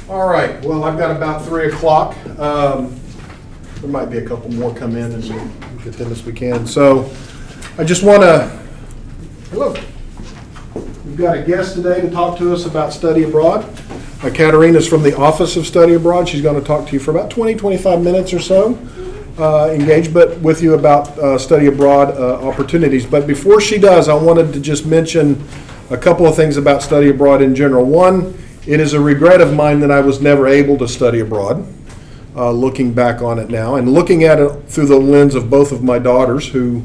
All right, well, I've got about 3 o'clock. There might be a couple more come in and we'll get them as we can. So I just want to, hello. We've got a guest today to talk to us about study abroad. Katerina's from the Office of Study Abroad. She's going to talk to you for about 20, 25 minutes or so, engage with you about study abroad opportunities. But before she does, I wanted to just mention a couple of things about study abroad in general. One, it is a regret of mine that I was never able to study abroad, looking back on it now, and looking at it through the lens of both of my daughters who,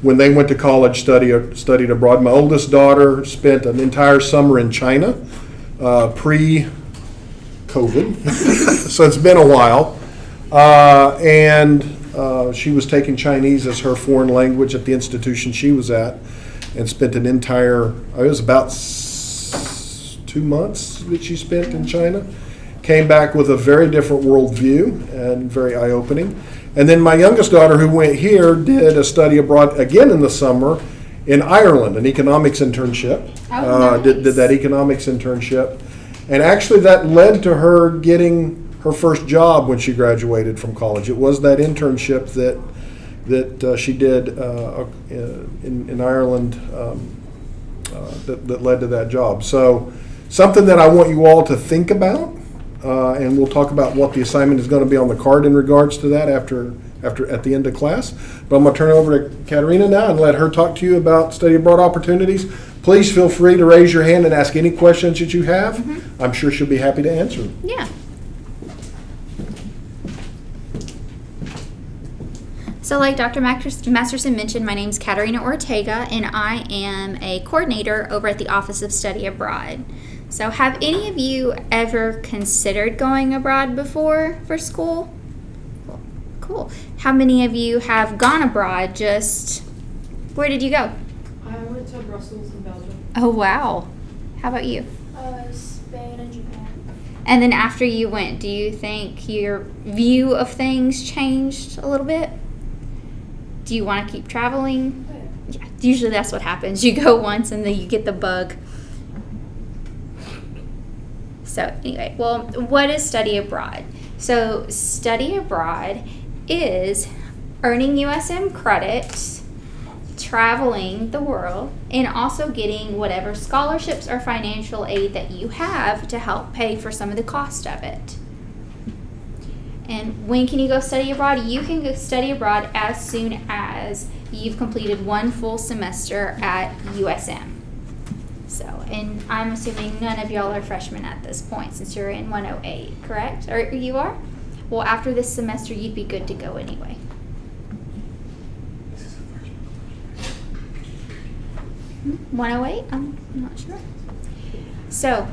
when they went to college, studied abroad. My oldest daughter spent an entire summer in China, pre-COVID, so it's been a while. And she was taking Chinese as her foreign language at the institution she was at, and spent an entire, it was about 2 months that she spent in China. Came back with a very different worldview and very eye-opening. And then my youngest daughter, who went here, did a study abroad again in the summer in Ireland, an economics internship. Oh, nice. Did that economics internship. And actually that led to her getting her first job when she graduated from college. It was that internship that she did in Ireland that led to that job. So something that I want you all to think about. And we'll talk about what the assignment is going to be on the card in regards to that after at the end of class. But I'm going to turn it over to Katerina now and let her talk to you about study abroad opportunities. Please feel free to raise your hand and ask any questions that you have. Mm-hmm. I'm sure she'll be happy to answer them. Yeah. So like Dr. Masterson mentioned, my name's Katerina Ortega, and I am a coordinator over at the Office of Study Abroad. So have any of you ever considered going abroad before for school? Cool. How many of you have gone abroad? Where did you go? I went to Brussels in Belgium. Oh, wow. How about you? Spain and Japan. And then after you went, do you think your view of things changed a little bit? Do you want to keep traveling? Oh, Yeah, usually that's what happens. You go once and then you get the bug. So anyway, well, what is study abroad? So study abroad is earning USM credits, traveling the world, and also getting whatever scholarships or financial aid that you have to help pay for some of the cost of it. And when can you go study abroad? You can go study abroad as soon as you've completed one full semester at USM. So, and I'm assuming none of y'all are freshmen at this point since you're in 108, correct? Or you are? Well, after this semester, you'd be good to go anyway. Hmm? 108? I'm not sure. So,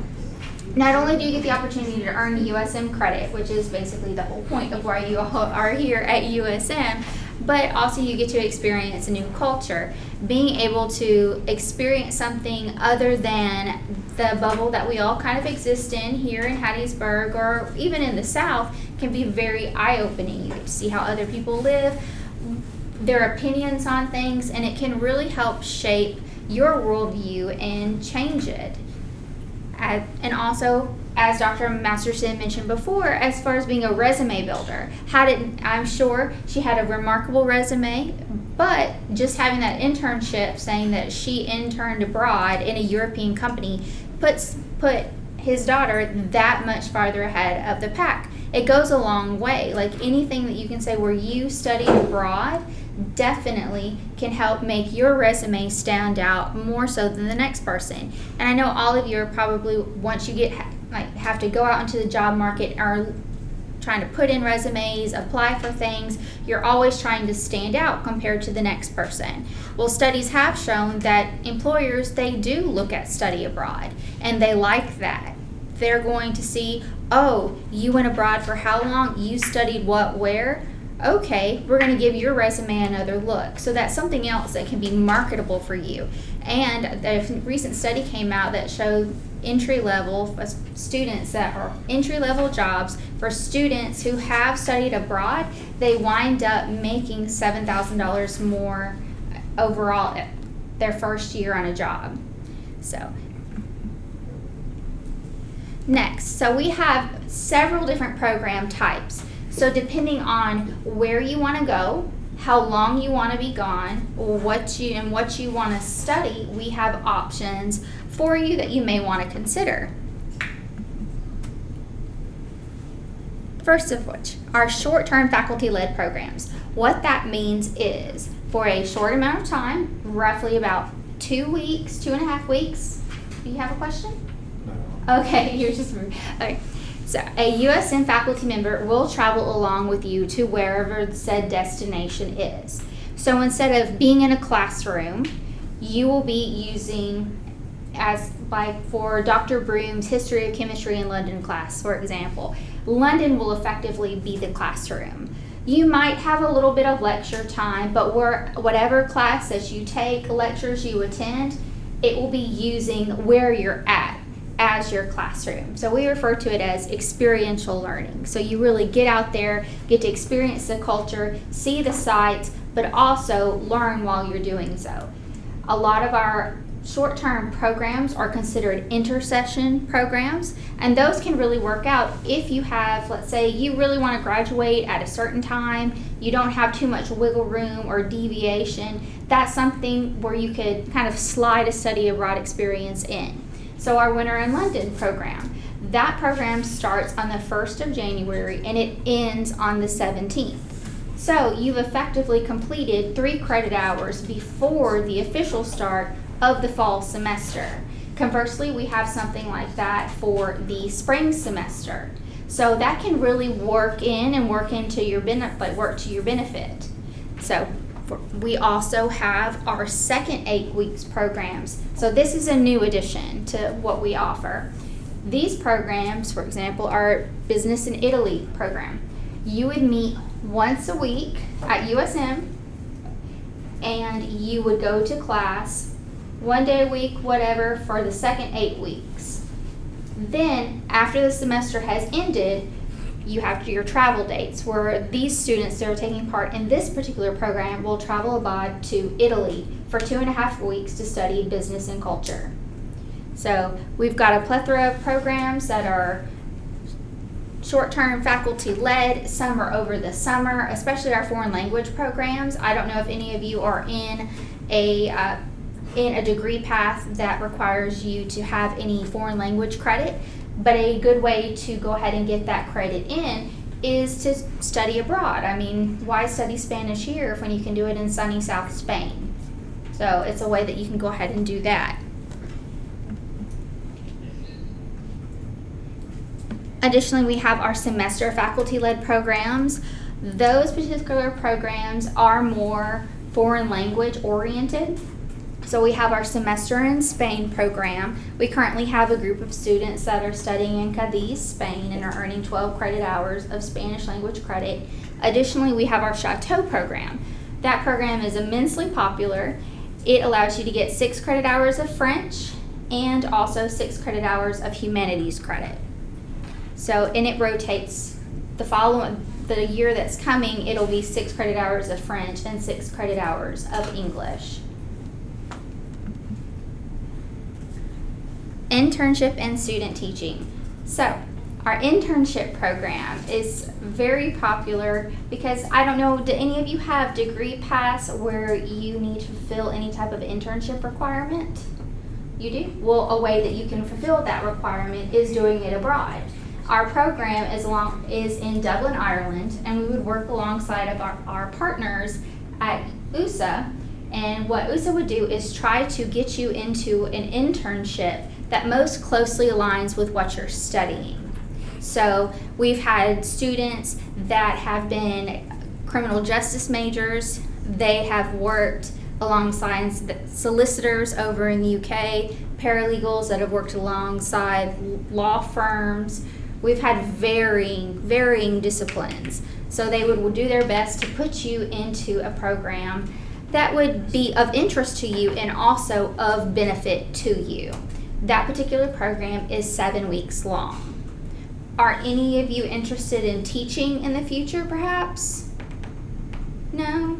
not only do you get the opportunity to earn USM credit, which is basically the whole point of why you all are here at USM, but also you get to experience a new culture. Being able to experience something other than the bubble that we all kind of exist in here in Hattiesburg or even in the South can be very eye-opening. You get to see how other people live, their opinions on things, and it can really help shape your worldview and change it. And also, as Dr. Masterson mentioned before, as far as being a resume builder, I'm sure she had a remarkable resume, but just having that internship saying that she interned abroad in a European company put his daughter that much farther ahead of the pack. It goes a long way. Like anything that you can say where you studied abroad definitely can help make your resume stand out more so than the next person. And I know all of you are probably, once you have to go out into the job market, are trying to put in resumes, apply for things. You're always trying to stand out compared to the next person. Well, studies have shown that employers, they do look at study abroad, and they like that. They're going to see, oh, you went abroad for how long? You studied what, where? Okay, we're going to give your resume another look. So that's something else that can be marketable for you. And a recent study came out that showed entry-level students that are entry-level jobs for students who have studied abroad, they wind up making $7,000 more overall their first year on a job. Next, so we have several different program types. So depending on where you want to go, how long you want to be gone, what you want to study, we have options for you that you may want to consider. First of which are short-term faculty-led programs. What that means is for a short amount of time, roughly about 2 weeks, 2.5 weeks. Do you have a question? No. Okay, you're just okay. So a USM faculty member will travel along with you to wherever said destination is. So instead of being in a classroom, you will be using, as like for Dr. Broom's History of Chemistry in London class, for example, London will effectively be the classroom. You might have a little bit of lecture time, but whatever class that you take, lectures you attend, it will be using where you're at as your classroom. So we refer to it as experiential learning. So you really get out there, get to experience the culture, see the sights, but also learn while you're doing so. A lot of our short-term programs are considered intersession programs, and those can really work out if you have, let's say, you really want to graduate at a certain time, you don't have too much wiggle room or deviation. That's something where you could kind of slide a study abroad experience in. So our Winter in London program, that program starts on the 1st of January and it ends on the 17th. So you've effectively completed 3 credit hours before the official start of the fall semester. Conversely, we have something like that for the spring semester. So that can really work in and work into your work to your benefit. So we also have our second 8 weeks programs. So this is a new addition to what we offer. These programs, for example, are Business in Italy program. You would meet once a week at USM and you would go to class 1 day a week, whatever, for the second 8 weeks. Then, after the semester has ended, you have your travel dates, where these students that are taking part in this particular program will travel abroad to Italy for 2.5 weeks to study business and culture. So, we've got a plethora of programs that are short-term faculty-led. Some are over the summer, especially our foreign language programs. I don't know if any of you are in a degree path that requires you to have any foreign language credit, but a good way to go ahead and get that credit in is to study abroad. I mean, why study Spanish here when you can do it in sunny South Spain? So it's a way that you can go ahead and do that. Additionally, we have our semester faculty-led programs. Those particular programs are more foreign language oriented. So we have our Semester in Spain program. We currently have a group of students that are studying in Cadiz, Spain, and are earning 12 credit hours of Spanish language credit. Additionally, we have our Chateau program. That program is immensely popular. It allows you to get 6 credit hours of French and also 6 credit hours of humanities credit. So, and it rotates the year that's coming, it'll be 6 credit hours of French and 6 credit hours of English. Internship and student teaching. So, our internship program is very popular because I don't know, do any of you have Degree Pass where you need to fulfill any type of internship requirement? You do? Well, a way that you can fulfill that requirement is doing it abroad. Our program is in Dublin, Ireland, and we would work alongside of our partners at USA. And what USA would do is try to get you into an internship that most closely aligns with what you're studying. So we've had students that have been criminal justice majors. They have worked alongside solicitors over in the UK, paralegals that have worked alongside law firms. We've had varying disciplines. So they would do their best to put you into a program that would be of interest to you and also of benefit to you. That particular program is 7 weeks long. Are any of you interested in teaching in the future, perhaps? No?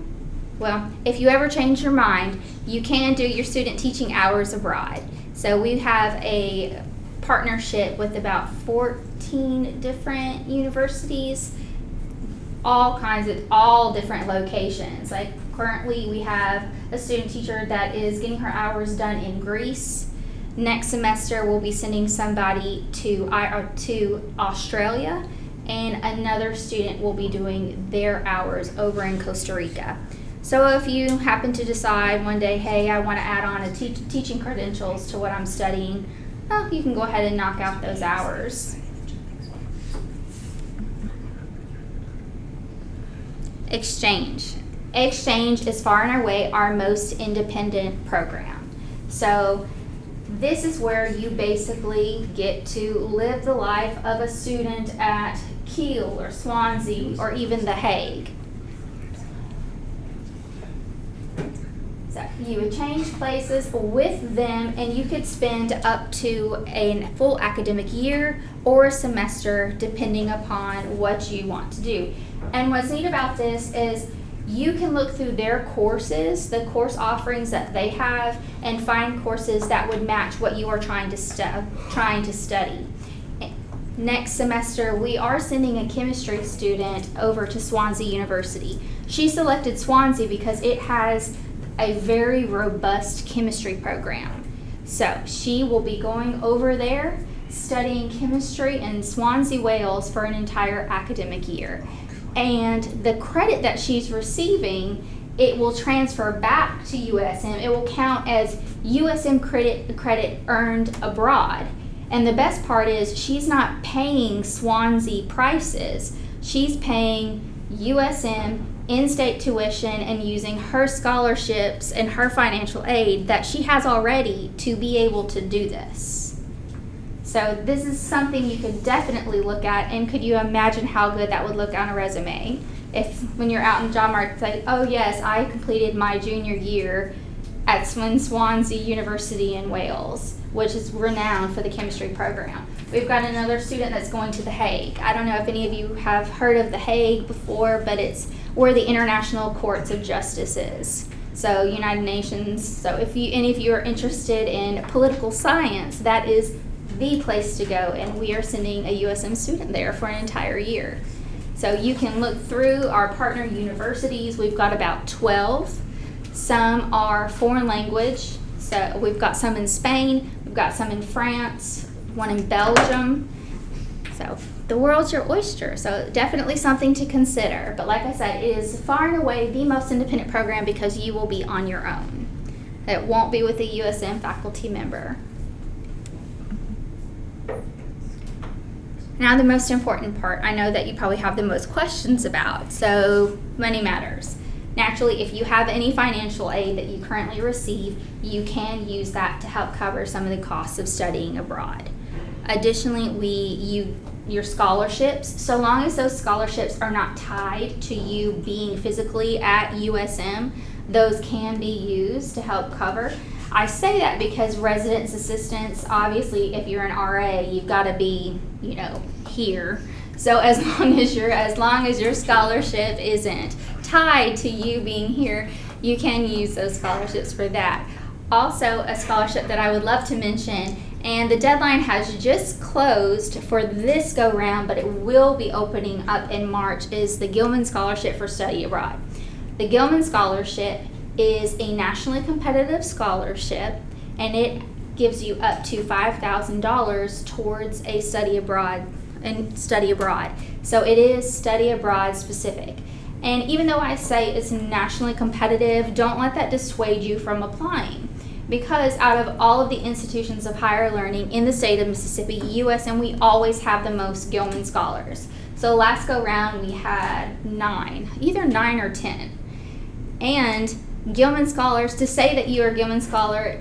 Well, if you ever change your mind, you can do your student teaching hours abroad. So we have a partnership with about 14 different universities, all different locations. Like currently we have a student teacher that is getting her hours done in Greece. Next semester we'll be sending somebody to Australia, and another student will be doing their hours over in Costa Rica. So if you happen to decide one day, hey, I want to add on a teaching credentials to what I'm studying, well, you can go ahead and knock out those hours. Exchange. Exchange is far and away our most independent program. So this is where you basically get to live the life of a student at Kiel or Swansea or even The Hague. So you would change places with them, and you could spend up to a full academic year or a semester depending upon what you want to do. And what's neat about this is you can look through their courses, the course offerings that they have, and find courses that would match what you are trying to study. Next semester, we are sending a chemistry student over to Swansea University. She selected Swansea because it has a very robust chemistry program. So she will be going over there studying chemistry in Swansea, Wales for an entire academic year. And the credit that she's receiving, it will transfer back to USM. It will count as USM credit earned abroad. And the best part is she's not paying Swansea prices. She's paying USM in-state tuition and using her scholarships and her financial aid that she has already to be able to do this. So this is something you could definitely look at, and could you imagine how good that would look on a resume? If when you're out in the job market, it's like, oh yes, I completed my junior year at Swansea University in Wales, which is renowned for the chemistry program. We've got another student that's going to The Hague. I don't know if any of you have heard of The Hague before, but it's where the International Courts of Justice is. So United Nations. So if any of you are interested in political science, that is the place to go, and we are sending a USM student there for an entire year. So you can look through our partner universities. We've got about 12. Some are foreign language. So we've got some in Spain, we've got some in France, one in Belgium. So the world's your oyster, so definitely something to consider. But like I said, it is far and away the most independent program because you will be on your own. It won't be with a USM faculty member. Now the most important part, I know that you probably have the most questions about, so money matters. Naturally, if you have any financial aid that you currently receive, you can use that to help cover some of the costs of studying abroad. Additionally, your scholarships, so long as those scholarships are not tied to you being physically at USM, those can be used to help cover. I say that because residence assistance, obviously, if you're an RA, you've got to be, here. So as long as your scholarship isn't tied to you being here, you can use those scholarships for that. Also, a scholarship that I would love to mention, and the deadline has just closed for this go round, but it will be opening up in March, is the Gilman Scholarship for Study Abroad. The Gilman Scholarship is a nationally competitive scholarship, and it gives you up to $5,000 towards a study abroad. So it is study abroad specific. And even though I say it's nationally competitive, don't let that dissuade you from applying. Because out of all of the institutions of higher learning in the state of Mississippi, USM, we always have the most Gilman Scholars. So last go round we had either 9 or 10. And Gilman Scholars, to say that you are a Gilman Scholar,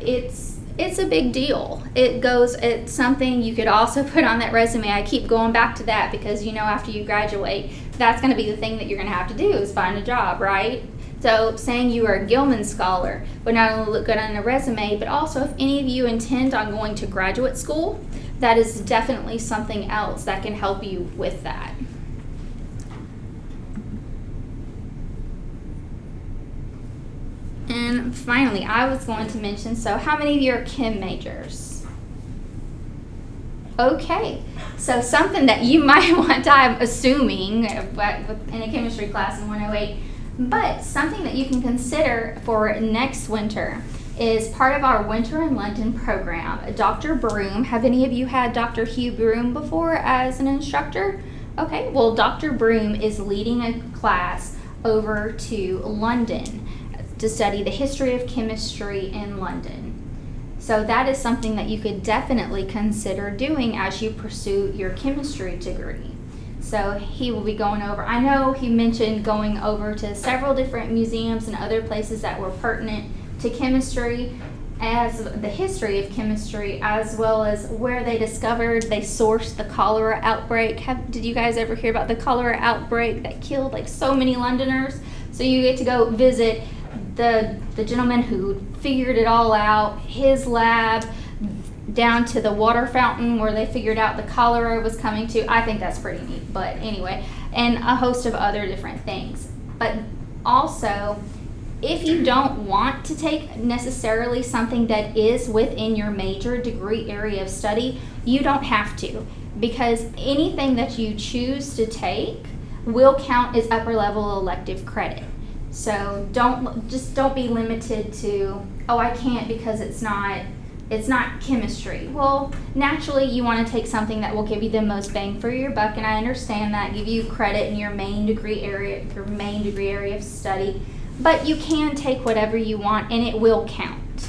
it's a big deal. It's something you could also put on that resume. I keep going back to that because, after you graduate, that's going to be the thing that you're going to have to do is find a job, right? So saying you are a Gilman Scholar would not only look good on a resume, but also if any of you intend on going to graduate school, that is definitely something else that can help you with that. And finally, I was going to mention, so how many of you are chem majors? Okay, so something that you might want to, I'm assuming, in a chemistry class in 108, but something that you can consider for next winter is part of our Winter in London program. Dr. Broom, have any of you had Dr. Hugh Broom before as an instructor? Okay, well, Dr. Broom is leading a class over to London to study the history of chemistry in London. So that is something that you could definitely consider doing as you pursue your chemistry degree. So he will be going over, I know he mentioned going over to several different museums and other places that were pertinent to chemistry, as the history of chemistry, as well as where they sourced the cholera outbreak. Did you guys ever hear about the cholera outbreak that killed like so many Londoners? So you get to go visit the gentleman who figured it all out, his lab, down to the water fountain where they figured out the cholera was coming to. I think that's pretty neat, but anyway, and a host of other different things. But also, if you don't want to take necessarily something that is within your major degree area of study, you don't have to, because anything that you choose to take will count as upper level elective credit. So don't be limited to, oh, I can't because it's not chemistry. Well, naturally you want to take something that will give you the most bang for your buck, and I understand that, give you credit in your main degree area of study, but you can take whatever you want and it will count.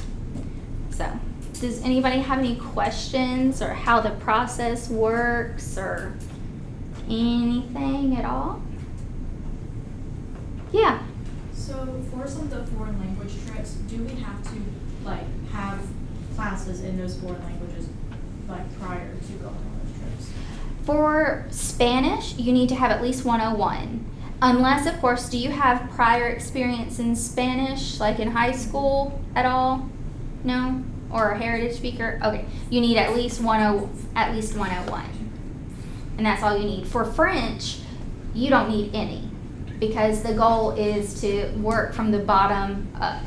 So, does anybody have any questions or how the process works or anything at all? Yeah. So for some of the foreign language trips, do we have to like have classes in those foreign languages like prior to going on those trips? For Spanish, you need to have at least 101. Unless, of course, do you have prior experience in Spanish, like in high school at all? No? Or a heritage speaker? Okay, you need at least 101. And that's all you need. For French, you don't need any, because the goal is to work from the bottom up.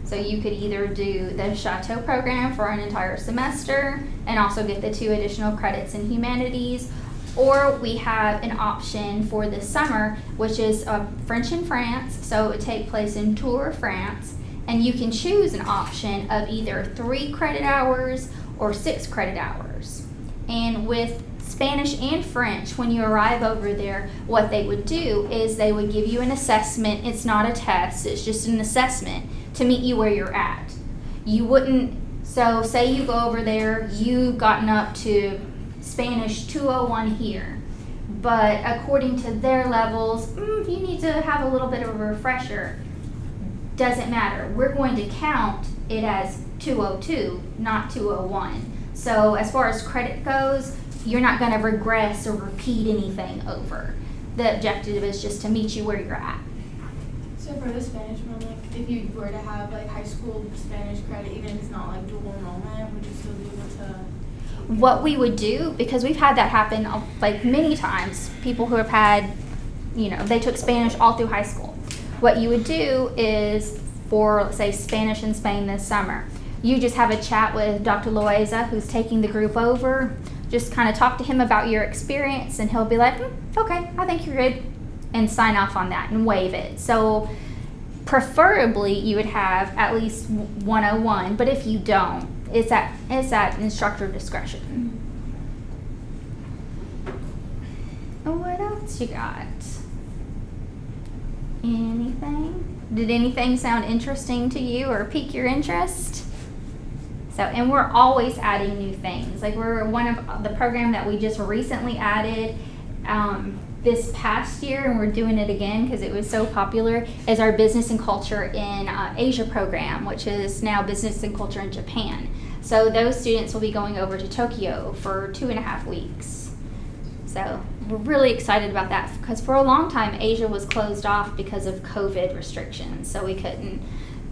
So you could either do the Chateau program for an entire semester and also get the 2 additional credits in humanities, or we have an option for the summer, which is French in France. So it would take place in Tours, France, and you can choose an option of either 3 credit hours or 6 credit hours. And with Spanish and French, when you arrive over there, what they would do is they would give you an assessment. It's not a test, it's just an assessment to meet you where you're at. You wouldn't, so say you go over there, you've gotten up to Spanish 201 here, but according to their levels, you need to have a little bit of a refresher. Doesn't matter. We're going to count it as 202, not 201. So as far as credit goes, you're not going to regress or repeat anything over. The objective is just to meet you where you're at. So for the Spanish one, like if you were to have like high school Spanish credit, even if it's not like dual enrollment, would you still be able to? What we would do, because we've had that happen like many times, people who have had, they took Spanish all through high school. What you would do is for, let's say, Spanish in Spain this summer, you just have a chat with Dr. Loaiza, who's taking the group over, just kind of talk to him about your experience, and he'll be like, okay, I think you're good, and sign off on that and waive it. So preferably you would have at least 101, but if you don't, it's at instructor discretion. What else you got? Anything? Did anything sound interesting to you or pique your interest? So, and we're always adding new things. Like we're one of the program that we just recently added this past year, and we're doing it again because it was so popular, is our Business and Culture in Asia program, which is now Business and Culture in Japan. So those students will be going over to Tokyo for 2.5 weeks. So we're really excited about that, because for a long time Asia was closed off because of COVID restrictions. So we couldn't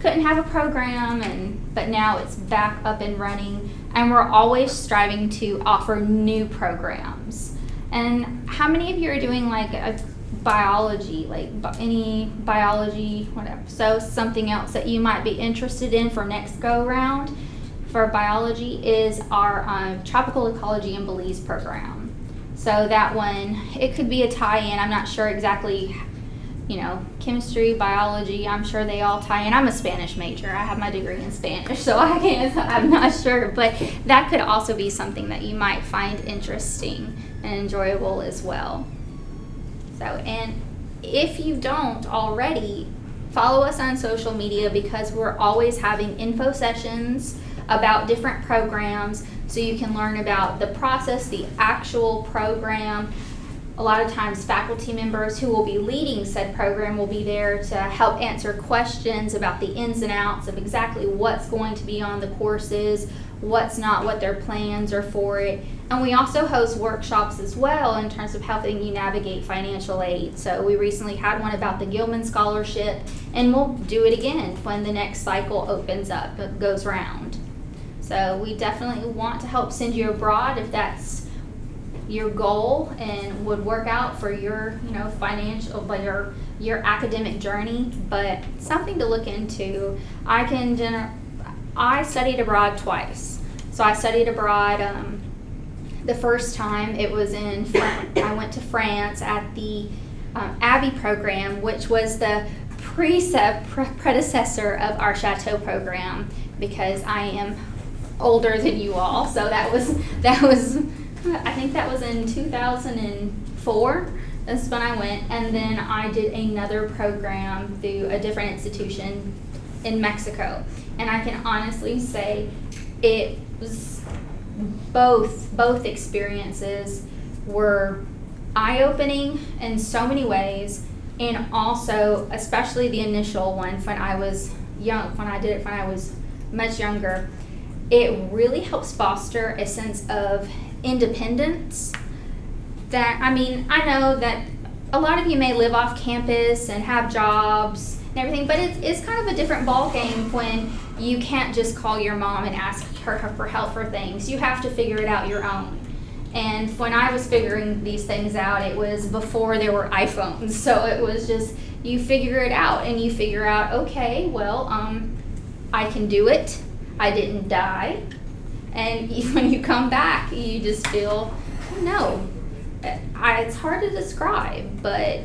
have a program, but now it's back up and running, and we're always striving to offer new programs. And how many of you are doing like a biology, like any biology, whatever? So something else that you might be interested in for next go round, for biology is our Tropical Ecology in Belize program. So that one, it could be a tie-in. I'm not sure exactly, chemistry, biology, I'm sure they all tie in. I'm a Spanish major. I have my degree in Spanish, so I'm not sure. But that could also be something that you might find interesting and enjoyable as well. So, and if you don't already, follow us on social media because we're always having info sessions about different programs so you can learn about the process, the actual program. A lot of times faculty members who will be leading said program will be there to help answer questions about the ins and outs of exactly what's going to be on the courses, what's not, what their plans are for it. And we also host workshops as well in terms of helping you navigate financial aid. So we recently had one about the Gilman Scholarship, and we'll do it again when the next cycle opens up, it goes round. So we definitely want to help send you abroad if that's your goal and would work out for your, financial, but your academic journey. But something to look into. I studied abroad twice. So I studied abroad. The first time it was in France. I went to France at the Abbey program, which was the predecessor of our Chateau program, because I am older than you all. So that was I think that was in 2004. That's when I went, and then I did another program through a different institution in Mexico. And I can honestly say it was both experiences were eye-opening in so many ways, and also especially the initial one when I was young, when I did it when I was much younger, it really helps foster a sense of independence. That, I know that a lot of you may live off campus and have jobs and everything, but it's kind of a different ball game when you can't just call your mom and ask her for help for things. You have to figure it out your own. And when I was figuring these things out, it was before there were iPhones. So it was just, you figure it out and you figure out, okay, well, I can do it. I didn't die. And when you come back, you just feel, it's hard to describe, but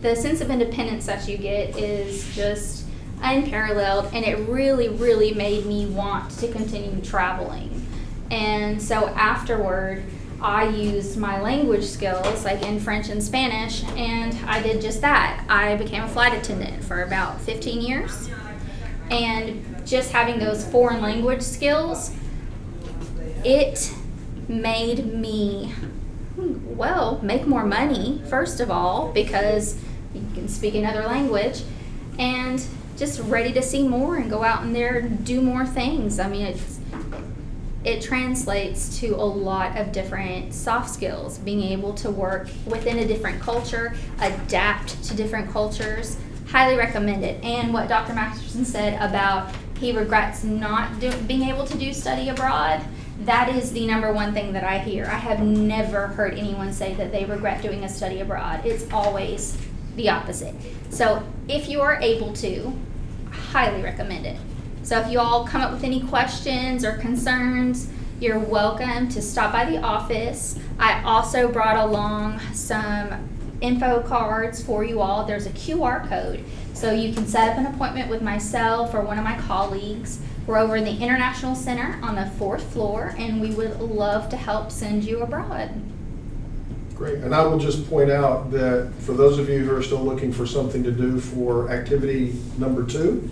the sense of independence that you get is just unparalleled, and it really, really made me want to continue traveling. And so afterward, I used my language skills, like in French and Spanish, and I did just that. I became a flight attendant for about 15 years, and just having those foreign language skills, it made me, make more money, first of all, because you can speak another language, and just ready to see more and go out in there and do more things. It translates to a lot of different soft skills, being able to work within a different culture, adapt to different cultures. Highly recommend it. And what Dr. Masterson said about he regrets not being able to do study abroad, that is the number one thing that I hear. I have never heard anyone say that they regret doing a study abroad. It's always the opposite. So if you are able to, highly recommend it. So if you all come up with any questions or concerns, you're welcome to stop by the office. I also brought along some info cards for you all. There's a QR code, so you can set up an appointment with myself or one of my colleagues. We're over in the International Center on the 4th floor, and we would love to help send you abroad. Great. And I will just point out that for those of you who are still looking for something to do for activity number 2,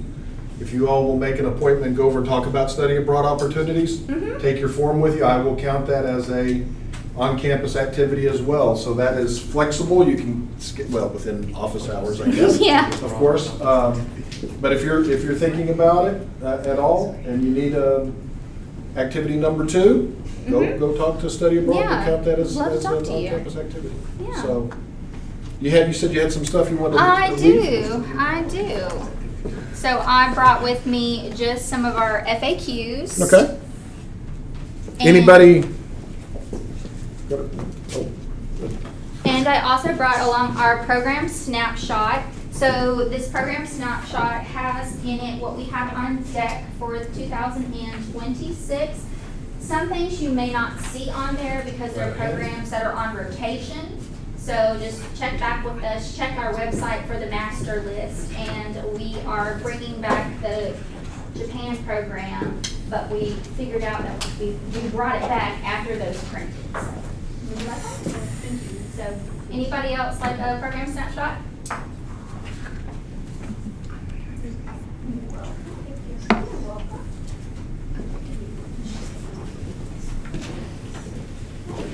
if you all will make an appointment and go over and talk about study abroad opportunities, take your form with you. I will count that as a on-campus activity as well. So that is flexible. You can skip, within office hours, I guess. Yeah. Of course. But if you're thinking about it at all, and you need activity number 2, go talk to study abroad. Yeah. And count that as Love to an talk to you. on-campus activity. Yeah. So you said you had some stuff you wanted to I leave? do. So I brought with me just some of our FAQs. Okay. And- Anybody? And I also brought along our program snapshot. So this program snapshot has in it what we have on deck for 2026. Some things you may not see on there because they're programs that are on rotation. So just check back with us, check our website for the master list, and we are bringing back the Japan program, but we figured out that we brought it back after those printed. So, would you like that? Thank you. So, anybody else like a program snapshot?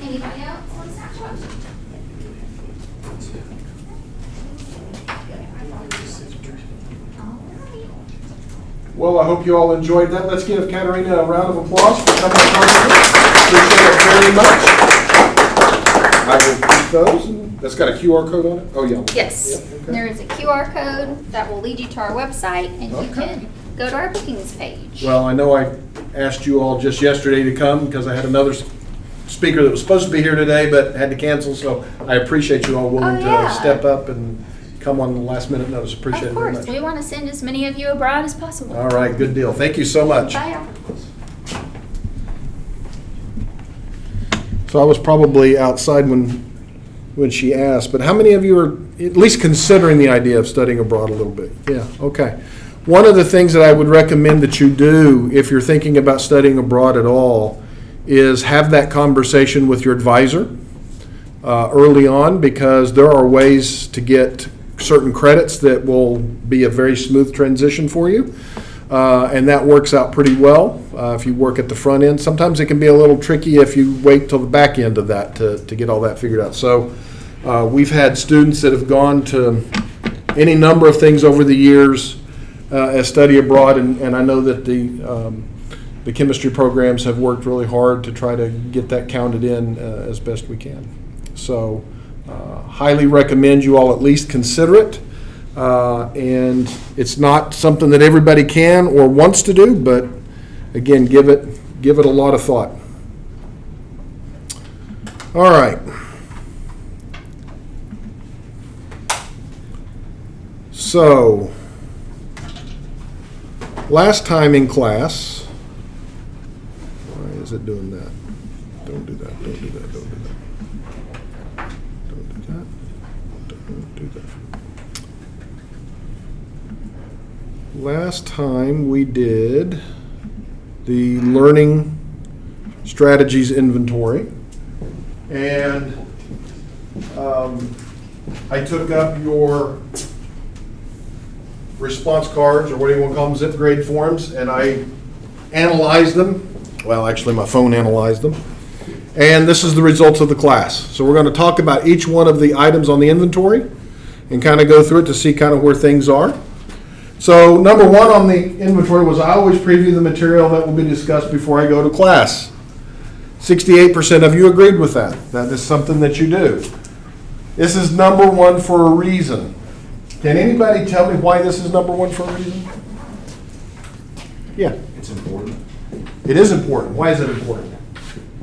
Anybody else want a snapshot? Well, I hope you all enjoyed that. Let's give Katarina a round of applause for coming and joining us. Appreciate it very much. I will keep those. And that's got a QR code on it? Oh, yeah. Yes, Yep, okay. there is a QR code that will lead you to our website, and you Okay. can go to our bookings page. Well, I know I asked you all just yesterday to come because I had another speaker that was supposed to be here today but had to cancel, so I appreciate you all willing Oh, yeah. to step up and come on the last minute notice. Appreciate Of it very course, much. we want to send as many of you abroad as possible. All right, good deal. Thank you so much. Bye, y'all. So I was probably outside when she asked, but how many of you are at least considering the idea of studying abroad a little bit? Yeah, okay. One of the things that I would recommend that you do if you're thinking about studying abroad at all is have that conversation with your advisor early on, because there are ways to get certain credits that will be a very smooth transition for you. And that works out pretty well if you work at the front end. Sometimes it can be a little tricky if you wait till the back end of that to get all that figured out. So we've had students that have gone to any number of things over the years as study abroad, and I know that the chemistry programs have worked really hard to try to get that counted in as best we can. So highly recommend you all at least consider it. And it's not something that everybody can or wants to do, but again, give it a lot of thought. All right. So, last time in class, why is it doing that? Don't do that, don't do that, don't do that. Don't do that, don't do that. Last time we did the learning strategies inventory, and I took up your response cards, or what do you want to call them, zip grade forms, and I analyzed them. Well, actually my phone analyzed them. And this is the results of the class. So we're going to talk about each one of the items on the inventory and kind of go through it to see kind of where things are. So number one on the inventory was I always preview the material that will be discussed before I go to class. 68% of you agreed with that. That is something that you do. This is number one for a reason. Can anybody tell me why this is number one for a reason? Yeah. It's important. It is important. Why is it important?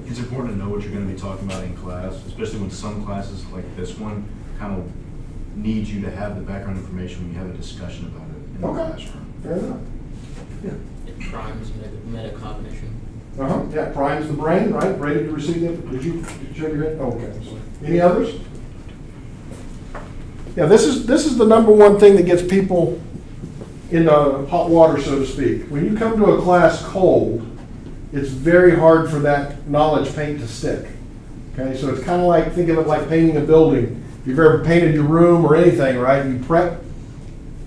It's important to know what you're going to be talking about in class, especially when some classes like this one kind of need you to have the background information when you have a discussion about it in the classroom. Fair enough. Yeah. It primes metacognition. Yeah, primes the brain, right? Ready to receive it. Did you shake your head? Oh, okay. Any others? Yeah, this is the number one thing that gets people in hot water, so to speak. When you come to a class cold, it's very hard for that knowledge paint to stick. Okay, so it's kind of like, think of it like painting a building. If you've ever painted your room or anything, right? You prep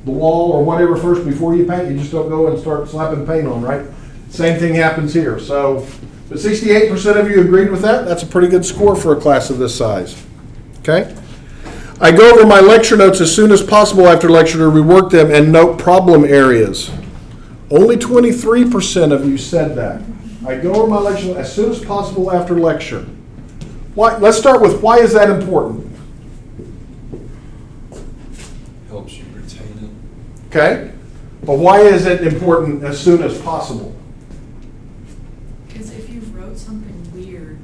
the wall or whatever first before you paint. You just don't go and start slapping paint on, right? Same thing happens here. So, but 68% of you agreed with that. That's a pretty good score for a class of this size. Okay? I go over my lecture notes as soon as possible after lecture to rework them and note problem areas. Only 23% of you said that. I go over my lecture as soon as possible after lecture. Why? Let's start with why is that important? Helps you retain it. Okay? But why is it important as soon as possible? Because if you wrote something weird,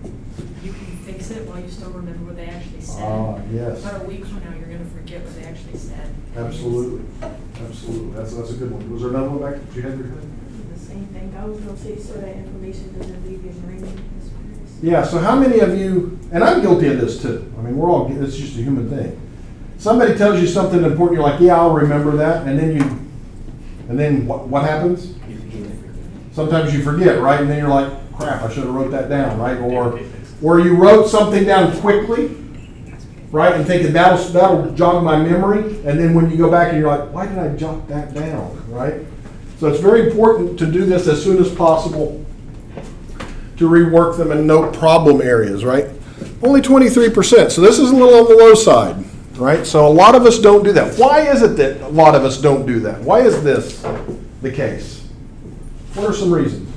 you can fix it while while you still remember what they actually said. Ah, yes. But a week from now, you're gonna forget what they actually said. Absolutely. Absolutely. That's a good one. Was there another one back that you had your head? The same thing. I was gonna say, so that information doesn't leave your brain. Yeah, so how many of you, and I'm guilty of this too. I mean, we're all, it's just a human thing. Somebody tells you something important, you're like, yeah, I'll remember that, and then what happens? Sometimes you forget, right? And then you're like, crap, I should have wrote that down, right? Or you wrote something down quickly, right? And thinking that'll jog my memory. And then when you go back and you're like, why did I jot that down, right? So it's very important to do this as soon as possible to rework them and note problem areas, right? Only 23%. So this is a little on the low side, right? So a lot of us don't do that. Why is it that a lot of us don't do that? Why is this the case? What are some reasons?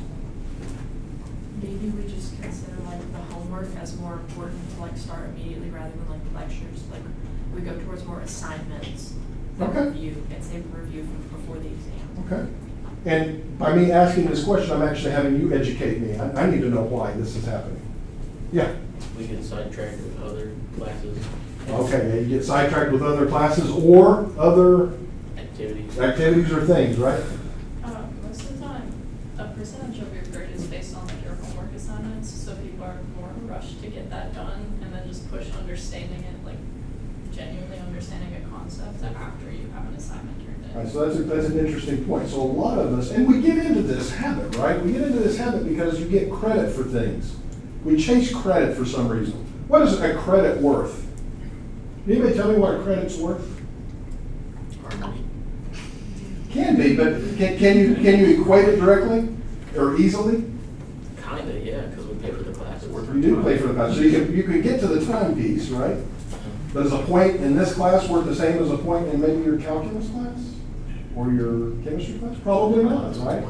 Maybe we just consider like the homework as more important to like start immediately rather than like lectures. Like we go towards more assignments than Okay. review and save review before the exam. Okay. And by me asking this question, I'm actually having you educate me. I need to know why this is happening. Yeah. We get sidetracked with other classes. Okay, you get sidetracked with other classes or other Activities. or things, right? Most of the time, a percentage of your grade is based on like your homework assignments, so people are more in a rush to get that done and then just push understanding it, like genuinely understanding a concept after you have an assignment turned in. All right, so that's an interesting point. So a lot of us, and we get into this habit, right? We get into this habit because you get credit for things. We chase credit for some reason. What is a credit worth? Anybody tell me what a credit's worth? Can be, but can you equate it directly or easily? Kinda, yeah, because we pay for the class. You do pay for the class, so you can get to the time piece, right? But is a point in this class worth the same as a point in maybe your calculus class or your chemistry class? Probably not, right?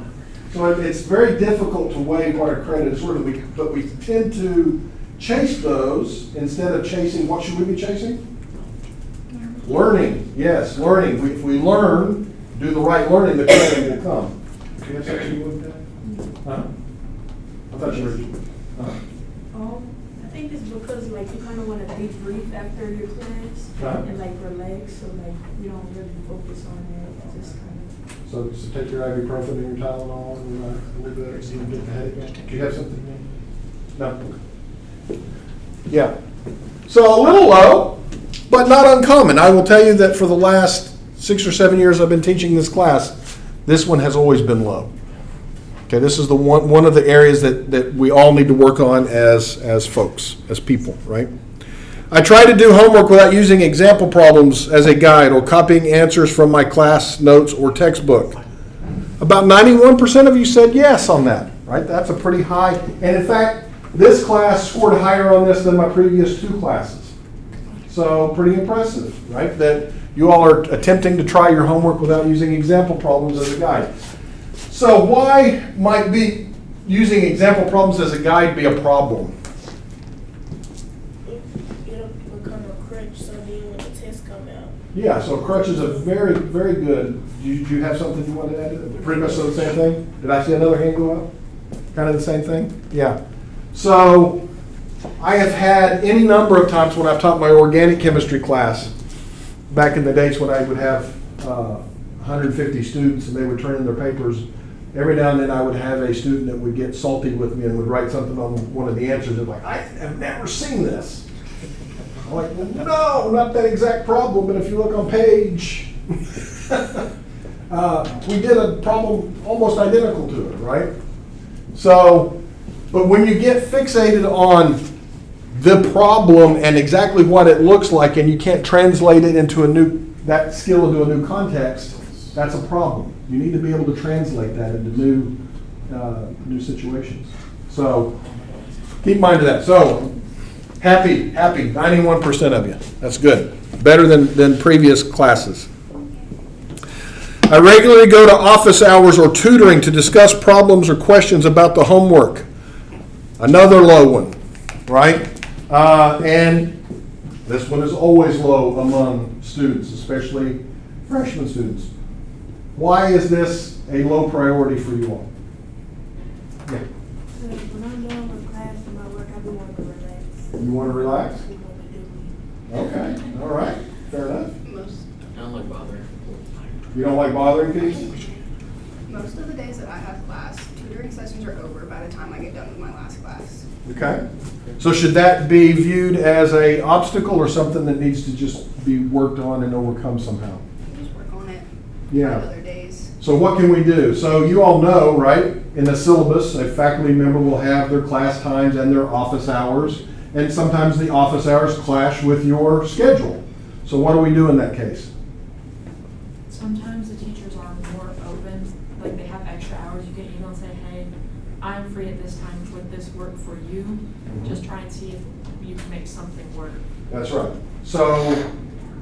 So it's very difficult to weigh what a credit is worth, but we tend to chase those instead of chasing, what should we be chasing? Learning, yes, learning. If we learn, do the right learning, the credit will come. Do you have something you want to add? Huh? I thought you were. I think it's because like you kind of want to debrief after your class and like relax, so like you don't really focus on it. Just kind of. So take your ibuprofen and your Tylenol and a little bit, so you get the headache out. Do you have something? No. Yeah. So a little low, but not uncommon. I will tell you that for the last 6 or 7 years I've been teaching this class, this one has always been low. Okay, this is the one of the areas that we all need to work on as folks, as people, right? I try to do homework without using example problems as a guide or copying answers from my class notes or textbook. About 91% of you said yes on that, right? That's a pretty high, and in fact, this class scored higher on this than my previous 2 classes. So pretty impressive, right? That you all are attempting to try your homework without using example problems as a guide. So why might be using example problems as a guide be a problem? It'll become a crutch, so then when the tests come out. Yeah, so crutch is a very, very good. Do you have something you want to add to it? Pretty much the same thing? Did I see another hand go up? Kind of the same thing? Yeah. So I have had any number of times when I've taught my organic chemistry class, back in the days when I would have 150 students and they would turn in their papers, every now and then I would have a student that would get salty with me and would write something on one of the answers and like, I have never seen this. I'm like, well, no, not that exact problem, but if you look on page, we did a problem almost identical to it, right? So, but when you get fixated on the problem and exactly what it looks like and you can't translate it into that skill into a new context, that's a problem. You need to be able to translate that into new situations. So keep in mind of that. So happy, 91% of you. That's good. Better than previous classes. I regularly go to office hours or tutoring to discuss problems or questions about the homework. Another low one, right? And this one is always low among students, especially freshman students. Why is this a low priority for you all? Yeah. When I'm done with class and my work, I do want to relax. You want to relax? Okay, all right, fair enough. I don't like bothering. You don't like bothering people? Most of the days that I have class, tutoring sessions are over by the time I get done with my last class. Okay. So should that be viewed as a obstacle or something that needs to just be worked on and overcome somehow? Just work on it. Yeah. On other days. So what can we do? So you all know, right, in the syllabus, a faculty member will have their class times and their office hours, and sometimes the office hours clash with your schedule. So what do we do in that case? Sometimes the teachers are more open, like they have extra hours. You can email and say, hey, I'm free at this time, would this work for you? Just try and see if you can make something work. That's right. So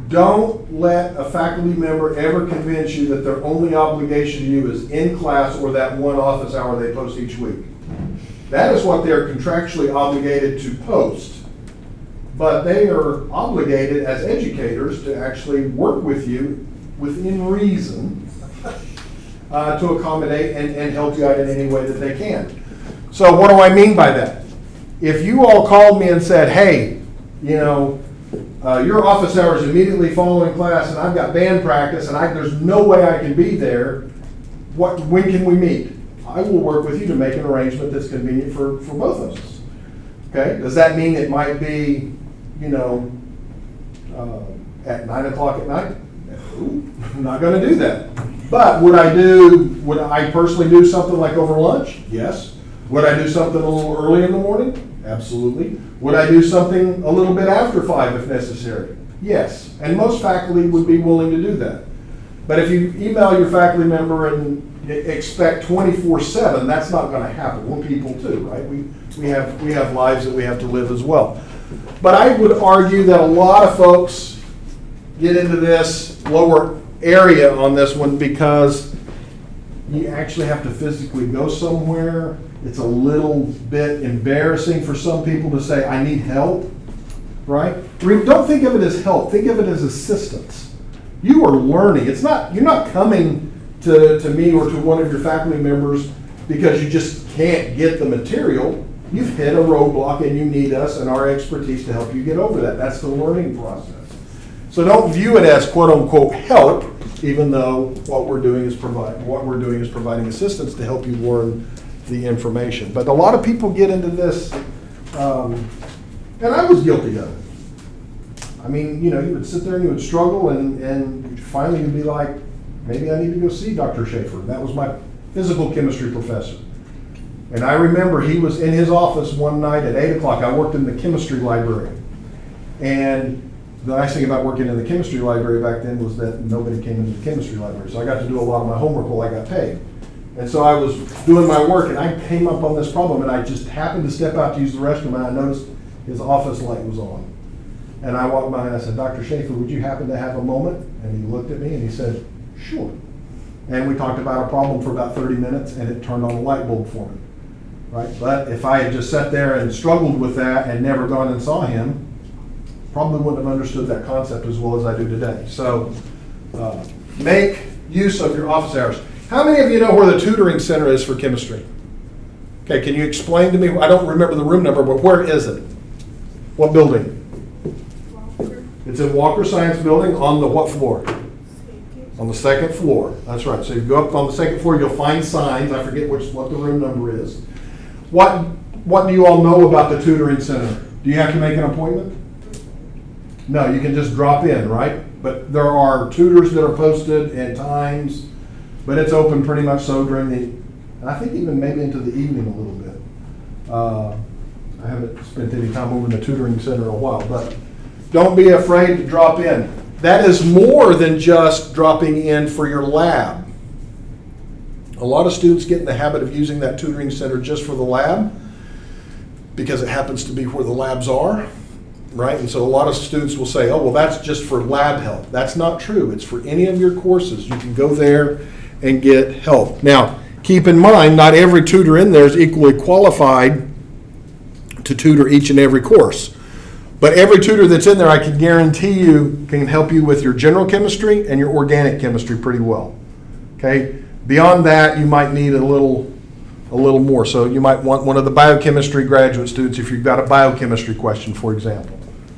don't let a faculty member ever convince you that their only obligation to you is in class or that one office hour they post each week. That is what they're contractually obligated to post. But they are obligated as educators to actually work with you within reason to accommodate and help you out in any way that they can. So what do I mean by that? If you all called me and said, hey, you know, your office hours immediately following class and I've got band practice and there's no way I can be there, when can we meet? I will work with you to make an arrangement that's convenient for both of us. Okay? Does that mean it might be, you know, at 9 o'clock at night? No, I'm not going to do that. But would I personally do something like over lunch? Yes. Would I do something a little early in the morning? Absolutely. Would I do something a little bit after 5 if necessary? Yes. And most faculty would be willing to do that. But if you email your faculty member and expect 24/7, that's not going to happen. We're people too, right? We have lives that we have to live as well. But I would argue that a lot of folks get into this lower area on this one because you actually have to physically go somewhere. It's a little bit embarrassing for some people to say, I need help, right? Don't think of it as help. Think of it as assistance. You are learning. You're not coming to me or to one of your faculty members because you just can't get the material. You've hit a roadblock and you need us and our expertise to help you get over that. That's the learning process. So don't view it as quote unquote help, even though what we're doing is providing assistance to help you learn the information. But a lot of people get into this, and I was guilty of it. I mean, you know, you would sit there and you would struggle and finally you'd be like, maybe I need to go see Dr. Schaefer. That was my physical chemistry professor. And I remember he was in his office one night at 8 o'clock. I worked in the chemistry library. And the nice thing about working in the chemistry library back then was that nobody came into the chemistry library. So I got to do a lot of my homework while I got paid. And so I was doing my work and I came up on this problem and I just happened to step out to use the restroom and I noticed his office light was on. And I walked by and I said, Dr. Schaefer, would you happen to have a moment? And he looked at me and he said, sure. And we talked about a problem for about 30 minutes and it turned on a light bulb for me. Right? But if I had just sat there and struggled with that and never gone and saw him, probably wouldn't have understood that concept as well as I do today. So make use of your office hours. How many of you know where the tutoring center is for chemistry? Okay, can you explain to me? I don't remember the room number, but where is it? What building? Walker. It's in Walker Science Building on the what floor? On the second floor. That's right. So you go up on the second floor, you'll find signs. I forget what the room number is. What do you all know about the tutoring center? Do you have to make an appointment? No, you can just drop in, right? But there are tutors that are posted at times, but it's open pretty much so during and I think even maybe into the evening a little bit. I haven't spent any time over in the tutoring center in a while, but don't be afraid to drop in. That is more than just dropping in for your lab. A lot of students get in the habit of using that tutoring center just for the lab because it happens to be where the labs are, right? And so a lot of students will say, oh, well, that's just for lab help. That's not true. It's for any of your courses. You can go there and get help. Now, keep in mind, not every tutor in there is equally qualified to tutor each and every course. But every tutor that's in there, I can guarantee you, can help you with your general chemistry and your organic chemistry pretty well. Okay? Beyond that, you might need a little a little more. So you might want one of the biochemistry graduate students if you've got a biochemistry question, for example.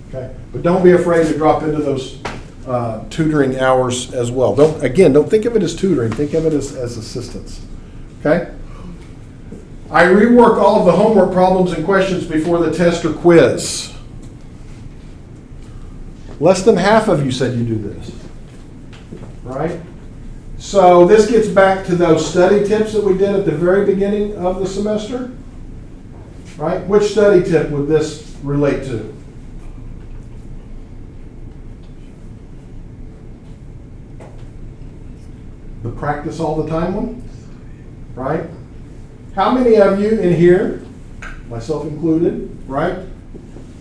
Okay? But don't be afraid to drop into those tutoring hours as well. Don't think of it as tutoring. Think of it as assistance. Okay? I rework all of the homework problems and questions before the test or quiz. Less than half of you said you do this. Right? So this gets back to those study tips that we did at the very beginning of the semester. Right? Which study tip would this relate to? The practice all the time one? Right? How many of you in here, myself included, right,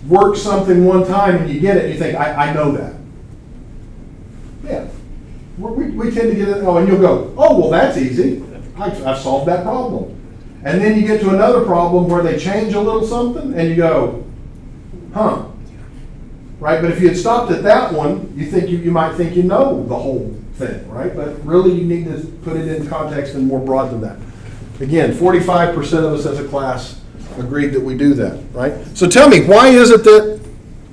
work something one time and you get it and you think, I know that. Yeah. We tend to get it, and you'll go, oh, well, that's easy. I've solved that problem. And then you get to another problem where they change a little something and you go, huh. Right? But if you had stopped at that one, you might think you know the whole thing, right? But really you need to put it in context and more broad than that. Again, 45% of us as a class agreed that we do that, right? So tell me, why is it that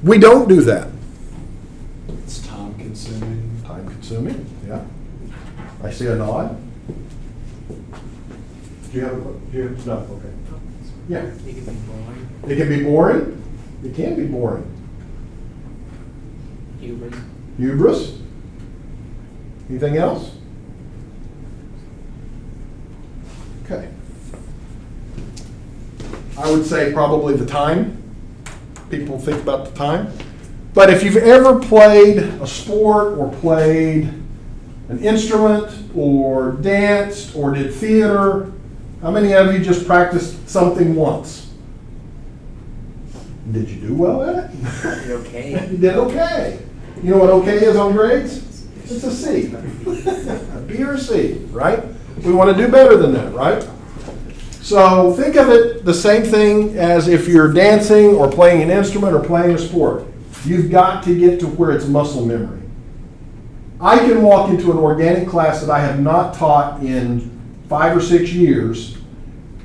we don't do that? It's time consuming. Time consuming, yeah. I see a nod. Do you have a question? No, okay. Yeah. It can be boring. It can be boring. It can be boring. Hubris. Hubris. Anything else? Okay. I would say probably the time. People think about the time. But if you've ever played a sport or played an instrument or danced or did theater, how many of you just practiced something once? Did you do well at it? You're okay. You did okay. You know what okay is on grades? It's a C. A B or a C, right? We want to do better than that, right? So think of it the same thing as if you're dancing or playing an instrument or playing a sport. You've got to get to where it's muscle memory. I can walk into an organic class that I have not taught in 5 or 6 years,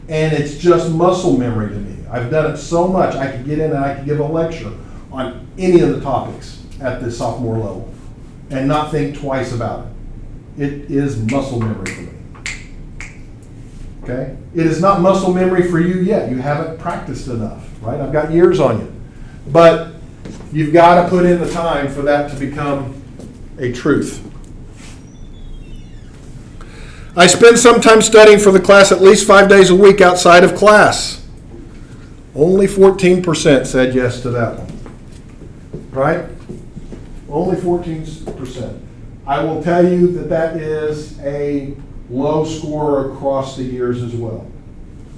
and it's just muscle memory to me. I've done it so much, I could get in and I could give a lecture on any of the topics at the sophomore level and not think twice about it. It is muscle memory for me. Okay? It is not muscle memory for you yet. You haven't practiced enough, right? I've got years on you. But you've got to put in the time for that to become a truth. I spend some time studying for the class at least 5 days a week outside of class. Only 14% said yes to that one. Right? Only 14%. I will tell you that that is a low score across the years as well.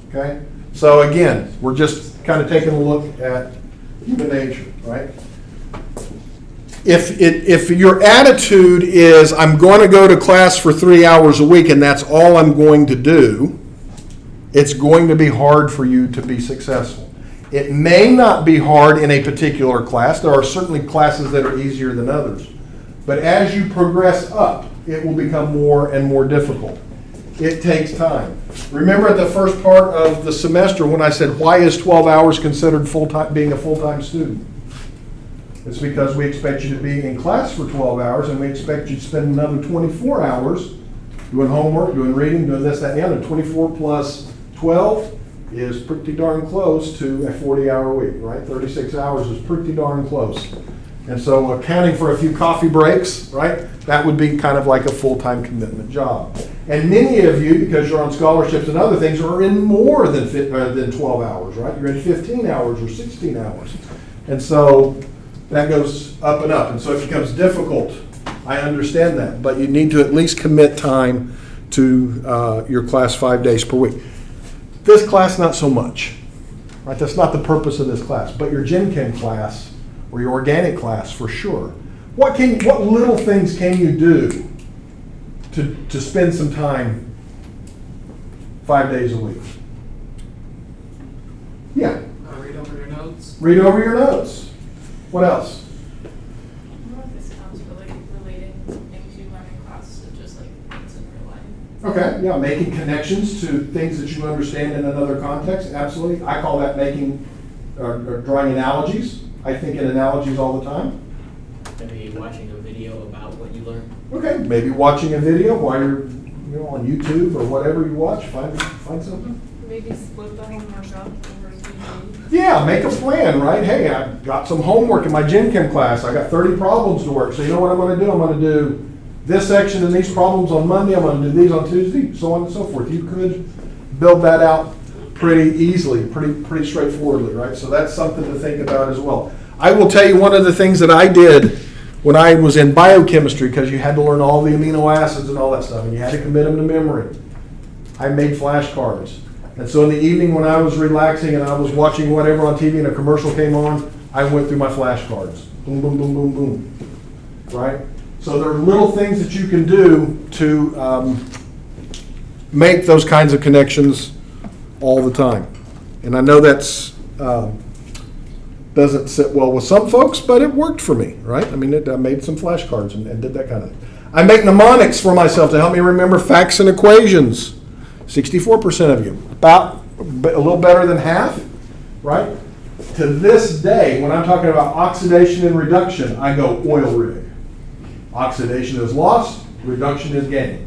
Okay? So again, we're just kind of taking a look at human nature, right? If your attitude is, I'm going to go to class for 3 hours a week and that's all I'm going to do, it's going to be hard for you to be successful. It may not be hard in a particular class. There are certainly classes that are easier than others. But as you progress up, it will become more and more difficult. It takes time. Remember at the first part of the semester when I said, why is 12 hours considered full-time, being a full-time student? It's because we expect you to be in class for 12 hours and we expect you to spend another 24 hours doing homework, doing reading, doing this, that, and the other. 24 plus 12 is pretty darn close to a 40-hour week, right? 36 hours is pretty darn close. And so accounting for a few coffee breaks, right, that would be kind of like a full-time commitment job. And many of you, because you're on scholarships and other things, are in more than 12 hours, right? You're in 15 hours or 16 hours. And so that goes up and up. And so it becomes difficult. I understand that. But you need to at least commit time to your class 5 days per week. This class, not so much. Right? That's not the purpose of this class. But your Gen Chem class or your organic class, for sure. What little things can you do to spend some time 5 days a week? Yeah. Read over your notes. Read over your notes. What else? I don't know if this counts for like relating into learning classes of just like things in real life. Okay, yeah, making connections to things that you understand in another context, absolutely. I call that making, or drawing analogies. I think in analogies all the time. Maybe watching a video about what you learned. Okay, maybe watching a video while you're, on YouTube or whatever you watch, find something. Maybe split the homework up over TV. Yeah, make a plan, right? Hey, I've got some homework in my Gen Chem class. I got 30 problems to work. So you know what I'm going to do? I'm going to do this section and these problems on Monday. I'm going to do these on Tuesday, so on and so forth. You could build that out pretty easily, pretty straightforwardly, right? So that's something to think about as well. I will tell you one of the things that I did when I was in biochemistry, because you had to learn all the amino acids and all that stuff, and you had to commit them to memory. I made flashcards. And so in the evening when I was relaxing and I was watching whatever on TV and a commercial came on, I went through my flashcards. Boom, boom, boom, boom, boom. Right? So there are little things that you can do to make those kinds of connections all the time. And I know that's doesn't sit well with some folks, but it worked for me, right? I mean, I made some flashcards and did that kind of thing. I make mnemonics for myself to help me remember facts and equations. 64% of you, about a little better than half, right? To this day, when I'm talking about oxidation and reduction, I go oil rig. Oxidation is loss, reduction is gain.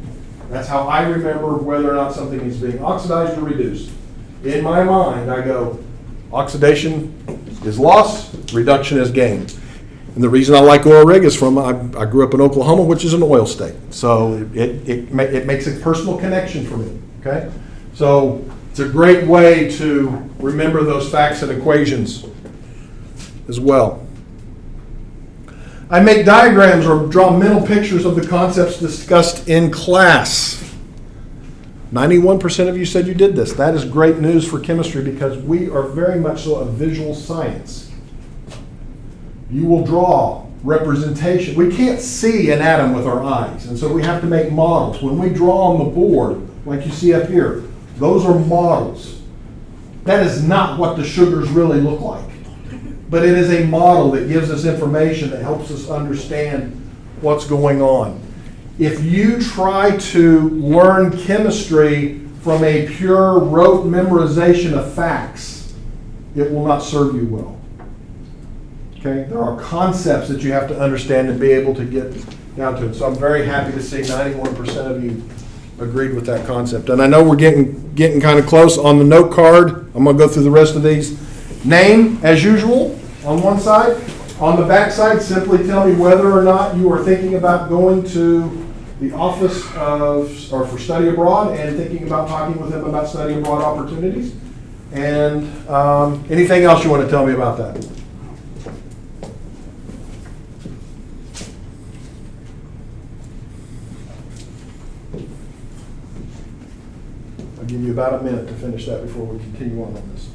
That's how I remember whether or not something is being oxidized or reduced. In my mind, I go, oxidation is loss, reduction is gain. And the reason I like oil rig is I grew up in Oklahoma, which is an oil state. So it makes a personal connection for me, okay? So it's a great way to remember those facts and equations as well. I make diagrams or draw mental pictures of the concepts discussed in class. 91% of you said you did this. That is great news for chemistry because we are very much so a visual science. You will draw representation. We can't see an atom with our eyes, and so we have to make models. When we draw on the board, like you see up here, those are models. That is not what the sugars really look like, but it is a model that gives us information that helps us understand what's going on. If you try to learn chemistry from a pure rote memorization of facts, it will not serve you well. Okay? There are concepts that you have to understand and be able to get down to it. So I'm very happy to see 91% of you agreed with that concept. And I know we're getting kind of close. On the note card, I'm going to go through the rest of these. Name, as usual, on one side. On the back side, simply tell me whether or not you are thinking about going to the office or for study abroad and thinking about talking with them about study abroad opportunities. And anything else you want to tell me about that? I'll give you about a minute to finish that before we continue on this.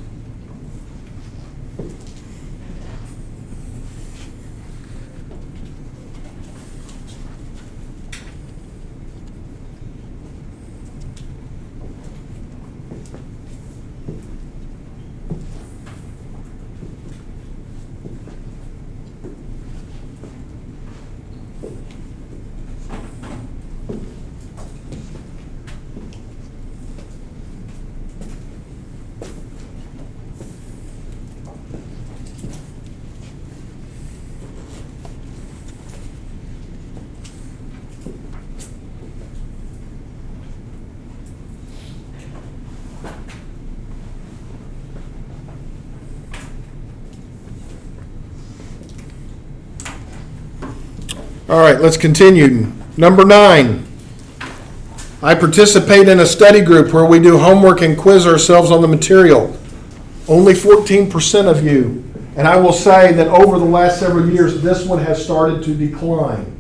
All right, let's continue. Number 9, I participate in a study group where we do homework and quiz ourselves on the material. Only 14% of you. And I will say that over the last several years, this one has started to decline.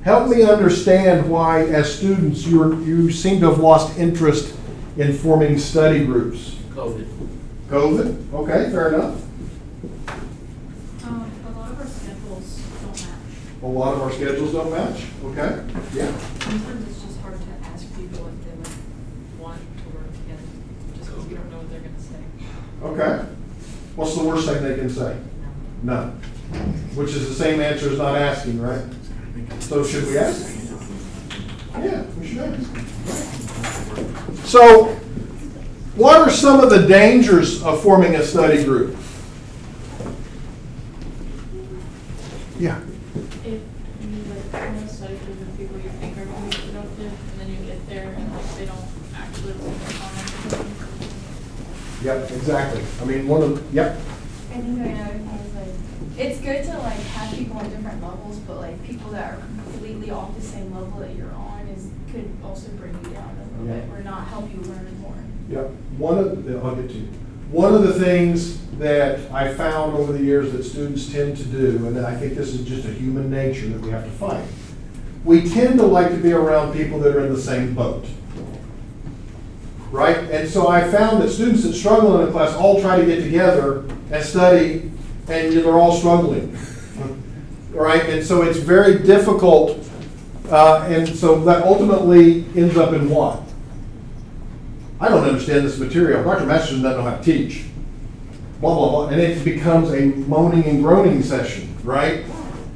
Help me understand why, as students, you seem to have lost interest in forming study groups. COVID. COVID? Okay, fair enough. A lot of our schedules don't match. A lot of our schedules don't match. Okay, yeah. Sometimes it's just hard to ask people if they would want to work together, just because we don't know what they're gonna say. Okay. What's the worst thing they can say? No. Which is the same answer as not asking, right? So should we ask? Yeah, we should ask. So, what are some of the dangers of forming a study group? Yeah. If you like form a study group with people you think are going to be productive, and then you get there and like they don't actually work on it. Yep, exactly. I mean, yep. I think another thing is like, it's good to like have people on different levels, but like people that are completely off the same level that you're on could also bring you down a little bit, or not help you learn more. Yep. I'll get to you. One of the things that I found over the years that students tend to do, and I think this is just a human nature that we have to fight, we tend to like to be around people that are in the same boat. Right? And so I found that students that struggle in a class all try to get together and study, and they're all struggling. Right? And so it's very difficult, and so that ultimately ends up in what? I don't understand this material. Dr. Masterson doesn't know how to teach. Blah, blah, blah. And it becomes a moaning and groaning session, right?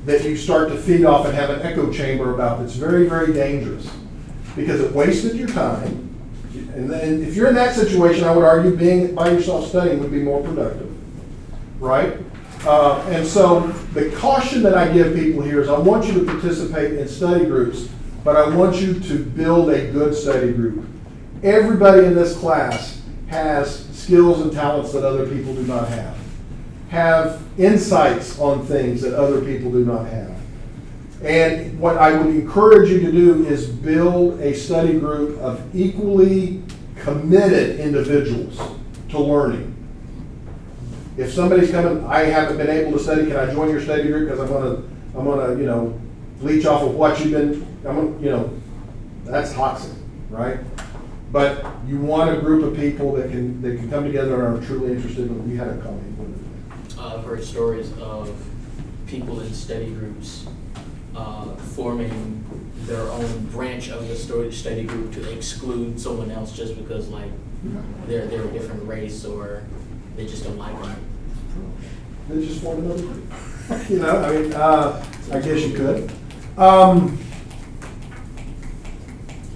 That you start to feed off and have an echo chamber about. It's very, very dangerous because it wasted your time. And then if you're in that situation, I would argue being by yourself studying would be more productive, right? And so the caution that I give people here is I want you to participate in study groups, but I want you to build a good study group. Everybody in this class has skills and talents that other people do not have insights on things that other people do not have. And what I would encourage you to do is build a study group of equally committed individuals to learning. If somebody's coming, I haven't been able to study, can I join your study group because I'm gonna leech off of what you've been, that's toxic, right? But you want a group of people that can come together and are truly interested in. We had a comment. I've heard stories of people in study groups forming their own branch of the study group to exclude someone else just because like they're a different race or they just don't like them. They just form another group. I guess you could.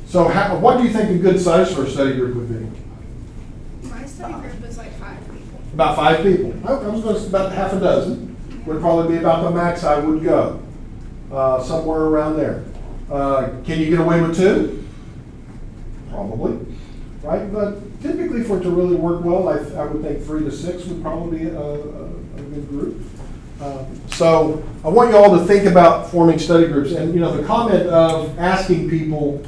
So what do you think a good size for a study group would be? My study group is like 5 people. About 5 people. I was going to say about half a dozen would probably be about the max I would go. Somewhere around there. Can you get away with 2? Probably. Right? But typically for it to really work well, I would think 3 to 6 would probably be a good group. So I want you all to think about forming study groups. And the comment of asking people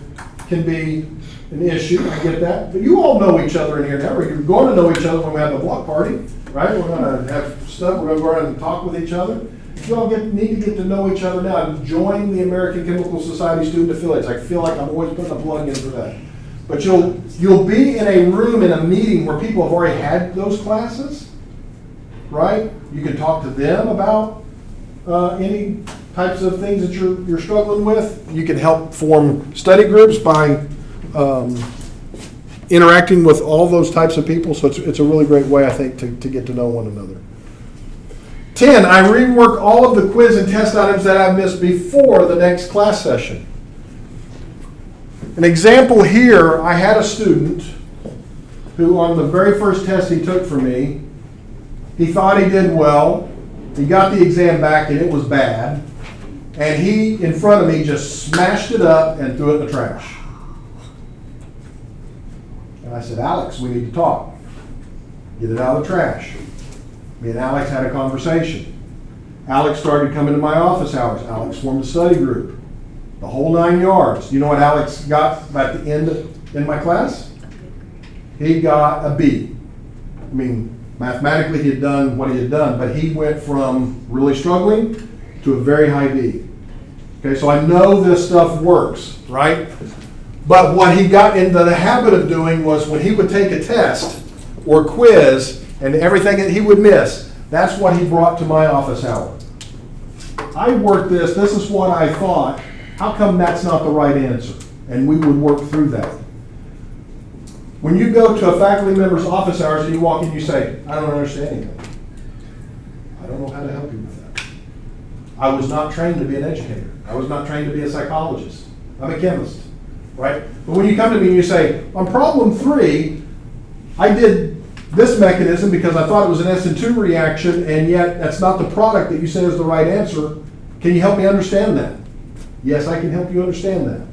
can be an issue. I get that. But you all know each other in here now. You're going to know each other when we have the block party, right? We're going to have stuff. We're going to go around and talk with each other. You all need to get to know each other now. Join the American Chemical Society Student Affiliates. I feel like I'm always putting a plug in for that. But you'll be in a room in a meeting where people have already had those classes, right? You can talk to them about any types of things that you're struggling with. You can help form study groups by interacting with all those types of people. So it's a really great way, I think, to get to know one another. 10, I rework all of the quiz and test items that I missed before the next class session. An example here, I had a student who on the very first test he took for me, he thought he did well. He got the exam back and it was bad. And he, in front of me, just smashed it up and threw it in the trash. And I said, Alex, we need to talk. Get it out of the trash. Me and Alex had a conversation. Alex started coming to my office hours. Alex formed a study group. The whole 9 yards. You know what Alex got at the end in my class? He got a B. I mean, mathematically he had done what he had done, but he went from really struggling to a very high B. Okay, so I know this stuff works, right? But what he got into the habit of doing was when he would take a test or quiz and everything that he would miss, that's what he brought to my office hour. I worked this is what I thought. How come that's not the right answer? And we would work through that. When you go to a faculty member's office hours and you walk in, you say, I don't understand anything. I don't know how to help you with that. I was not trained to be an educator. I was not trained to be a psychologist. I'm a chemist. right? But when you come to me and you say, on problem 3, I did this mechanism because I thought it was an SN2 reaction, and yet that's not the product that you said is the right answer. Can you help me understand that? Yes, I can help you understand that.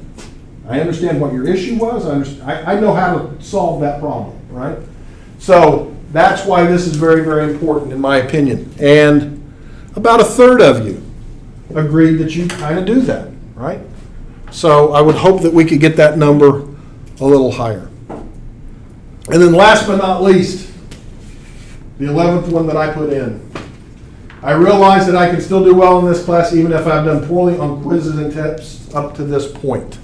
I understand what your issue was. I know how to solve that problem, right? So that's why this is very, very important in my opinion. And about a third of you agreed that you kind of do that, right? So I would hope that we could get that number a little higher. And then last but not least, the 11th one that I put in. I realize that I can still do well in this class even if I've done poorly on quizzes and tests up to this point.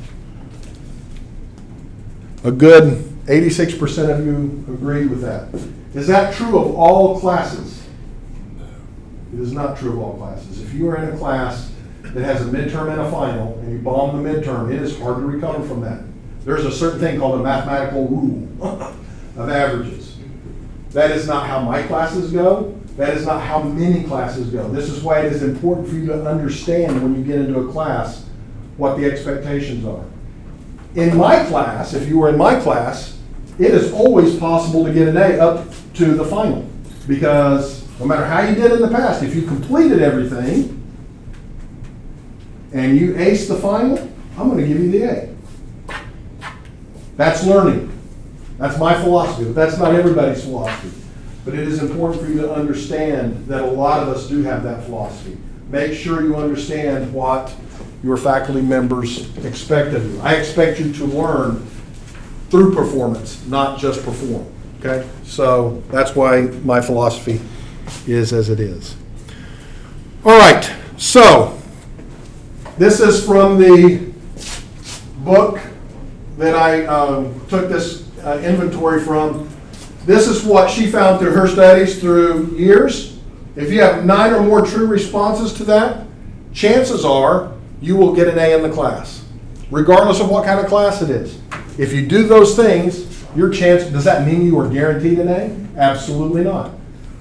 A good 86% of you agreed with that. Is that true of all classes? It is not true of all classes. If you are in a class that has a midterm and a final, and you bomb the midterm, it is hard to recover from that. There's a certain thing called a mathematical rule of averages. That is not how my classes go. That is not how many classes go. This is why it is important for you to understand when you get into a class what the expectations are. In my class, if you were in my class, it is always possible to get an A up to the final. Because no matter how you did in the past, if you completed everything and you aced the final, I'm going to give you the A. That's learning. That's my philosophy, but that's not everybody's philosophy. But it is important for you to understand that a lot of us do have that philosophy. Make sure you understand what your faculty members expect of you. I expect you to learn through performance, not just perform. Okay? So that's why my philosophy is as it is. All right. So this is from the book that I took this inventory from. This is what she found through her studies through years. If you have 9 or more true responses to that, chances are you will get an A in the class, regardless of what kind of class it is. If you do those things, your chance, does that mean you are guaranteed an A? Absolutely not.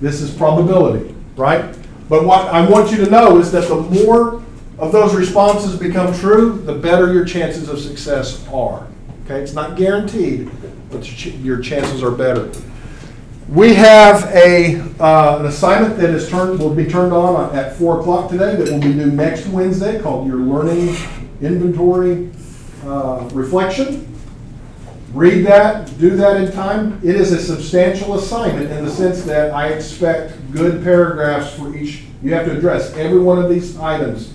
This is probability, right? But what I want you to know is that the more of those responses become true, the better your chances of success are. Okay, it's not guaranteed, but your chances are better. We have an assignment that will be turned on at 4 o'clock today that will be due next Wednesday called your Learning Inventory Reflection. Read that, do that in time. It is a substantial assignment in the sense that I expect good paragraphs for each. You have to address every one of these items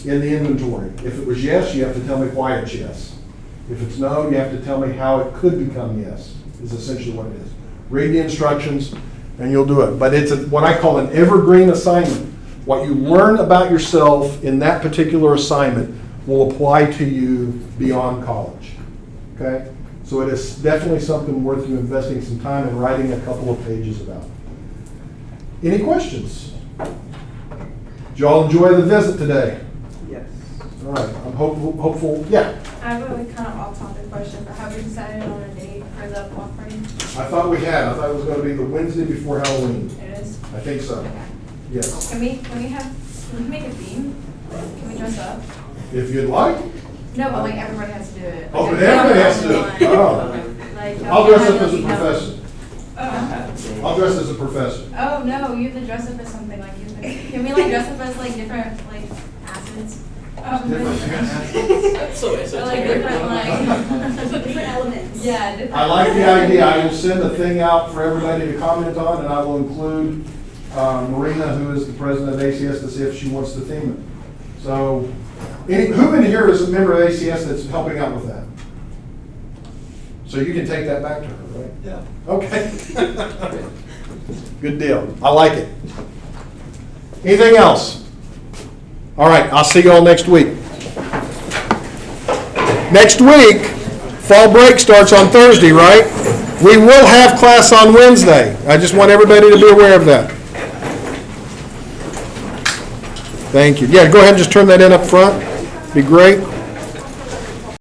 in the inventory. If it was yes, you have to tell me why it's yes. If it's no, you have to tell me how it could become yes, is essentially what it is. Read the instructions and you'll do it. But it's what I call an evergreen assignment. What you learn about yourself in that particular assignment will apply to you beyond college. Okay? So it is definitely something worth you investing some time and writing a couple of pages about. Any questions? Did y'all enjoy the visit today? Yes. All right, I'm hopeful, yeah. I have a kind of off-topic question, but have we decided on a date for the block party? I thought we had. I thought it was going to be the Wednesday before Halloween. It is? I think so. Okay. Yes. Can we make a theme? Can we dress up? If you'd like. No, but like everybody has to do it. Oh, Like, but everybody has to do it. Oh. Like, I'll dress up as a professor. Oh. I'll dress as a professor. Oh, no, you have to dress up as something like can we like dress up as like different like acids? So it's Or, like different like Different elements. yeah, different. I like the idea. I will send a thing out for everybody to comment on, and I will include Marina, who is the president of ACS, to see if she wants to theme it. So, who in here is a member of ACS that's helping out with that? So you can take that back to her, right? Yeah. Okay. Good deal. I like it. Anything else? All right, I'll see you all next week. Next week, fall break starts on Thursday, right? We will have class on Wednesday. I just want everybody to be aware of that. Thank you. Yeah, go ahead and just turn that in up front. Be great.